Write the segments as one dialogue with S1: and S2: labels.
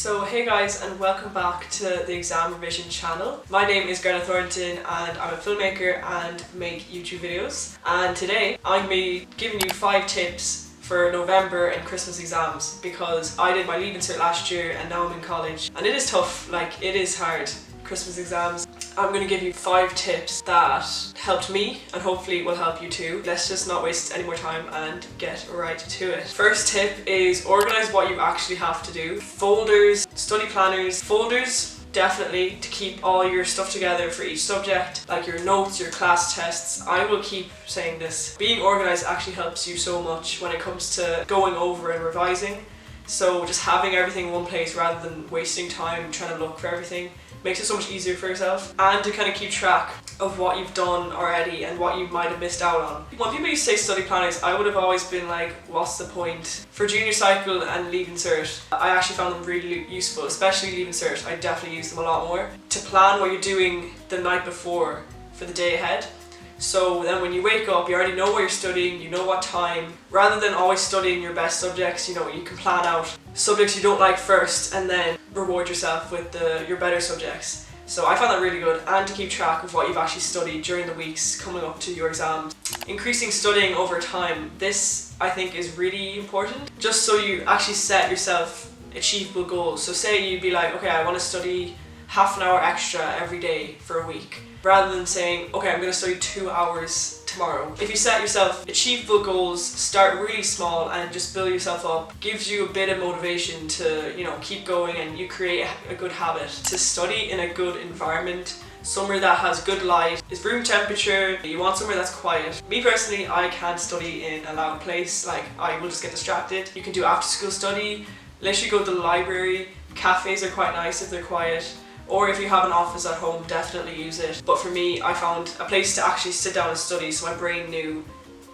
S1: So hey guys, and welcome back to the ExamRevision channel. My name is Greta and I'm a filmmaker and make YouTube videos. And today I'm going to be giving you 5 tips for November and Christmas exams, because I did my leaving cert last year and now I'm in college. And it is tough, it is hard, Christmas exams. I'm going to give you 5 tips that helped me and hopefully will help you too. Let's just not waste any more time and get right to it. First tip is organize what you actually have to do. Folders, study planners. Folders, definitely, to keep all your stuff together for each subject, like your notes, your class tests. I will keep saying this. Being organized actually helps you so much when it comes to going over and revising. So just having everything in one place rather than wasting time trying to look for everything makes it so much easier for yourself, and to kind of keep track of what you've done already and what you might have missed out on. When people used to say study planners, I would have always been like, what's the point? For junior cycle and leaving cert, I actually found them really useful, especially leaving cert. I definitely use them a lot more to plan what you're doing the night before for the day ahead. So then when you wake up, you already know what you're studying, you know what time. Rather than always studying your best subjects, you can plan out subjects you don't like first and then reward yourself with your better subjects. So I found that really good, and to keep track of what you've actually studied during the weeks coming up to your exams. Increasing studying over time. This, I think, is really important, just so you actually set yourself achievable goals. So say you'd be like, okay, I want to study half an hour extra every day for a week, rather than saying, okay, I'm going to study 2 hours tomorrow. If you set yourself achievable goals, start really small and just build yourself up, gives you a bit of motivation to, keep going, and you create a good habit. To study in a good environment, somewhere that has good light, is room temperature, you want somewhere that's quiet. Me personally, I can't study in a loud place, I will just get distracted. You can do after school study, literally go to the library, cafes are quite nice if they're quiet. Or if you have an office at home, definitely use it. But for me, I found a place to actually sit down and study, so my brain knew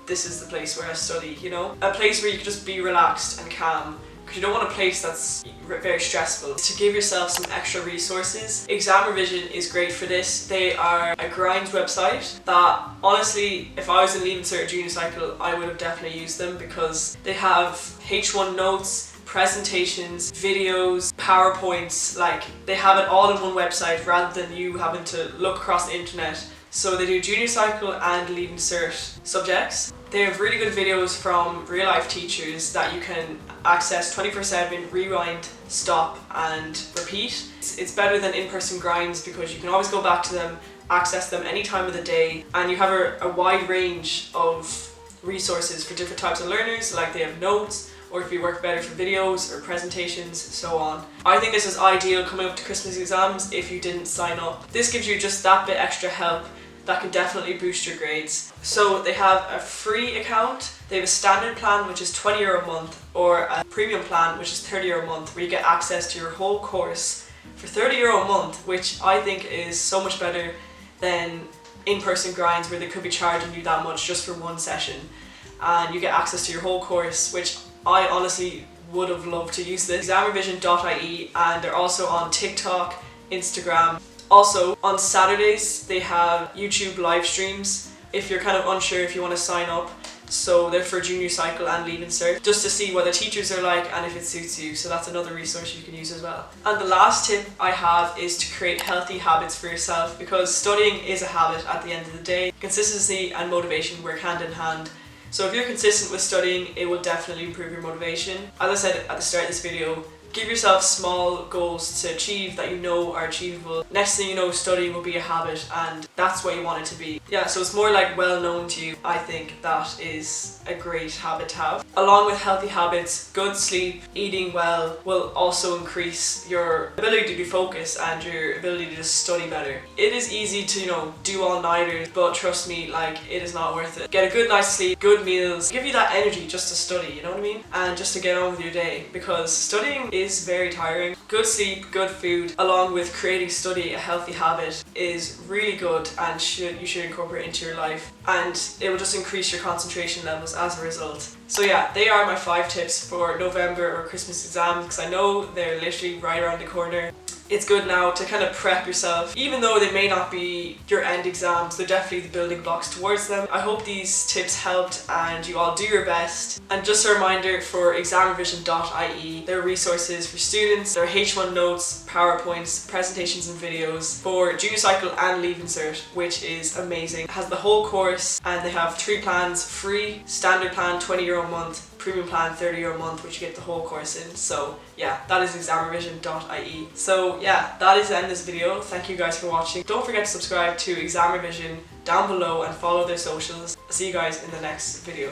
S1: this is the place where I study, A place where you can just be relaxed and calm, because you don't want a place that's very stressful. To give yourself some extra resources, ExamRevision is great for this. They are a grinds website that, honestly, if I was in leaving cert junior cycle, I would have definitely used them, because they have H1 notes, presentations, videos, PowerPoints, they have it all in one website rather than you having to look across the internet. So they do junior cycle and leaving cert subjects. They have really good videos from real life teachers that you can access 24/7, rewind, stop and repeat. It's better than in-person grinds because you can always go back to them, access them any time of the day, and you have a wide range of resources for different types of learners. They have notes, or if you work better for videos or presentations, so on. I think this is ideal coming up to Christmas exams if you didn't sign up. This gives you just that bit extra help that can definitely boost your grades. So they have a free account, they have a standard plan which is €20 a month, or a premium plan which is €30 a month, where you get access to your whole course for €30 a month, which I think is so much better than in-person grinds where they could be charging you that much just for one session. And you get access to your whole course, which I honestly would have loved to use this. ExamRevision.ie, and they're also on TikTok, Instagram. Also, on Saturdays, they have YouTube live streams if you're kind of unsure if you want to sign up. So they're for junior cycle and leaving cert, just to see what the teachers are like and if it suits you. So that's another resource you can use as well. And the last tip I have is to create healthy habits for yourself, because studying is a habit at the end of the day. Consistency and motivation work hand in hand. So if you're consistent with studying, it will definitely improve your motivation. As I said at the start of this video, give yourself small goals to achieve that you know are achievable. Next thing you know, studying will be a habit, and that's what you want it to be. Yeah, so it's more well known to you. I think that is a great habit to have. Along with healthy habits, good sleep, eating well will also increase your ability to focus and your ability to just study better. It is easy to, do all-nighters, but trust me, it is not worth it. Get a good night's sleep, good meals, give you that energy just to study, you know what I mean? And just to get on with your day, because studying is very tiring. Good sleep, good food, along with creating study a healthy habit is really good, and you should incorporate into your life, and it will just increase your concentration levels as a result. So yeah, they are my 5 tips for November or Christmas exams, because I know they're literally right around the corner. it's good now to kind of prep yourself. Even though they may not be your end exams, they're definitely the building blocks towards them. I hope these tips helped and you all do your best. And just a reminder for ExamRevision.ie, there are resources for students, there are H1 notes, PowerPoints, presentations and videos for junior cycle and leaving cert, which is amazing. It has the whole course and they have 3 plans: free, standard plan €20 a month, premium plan €30 a month, which you get the whole course in. So yeah, that is ExamRevision.ie. So yeah, that is the end of this video. Thank you guys for watching. Don't forget to subscribe to Exam Revision down below and follow their socials. See you guys in the next video.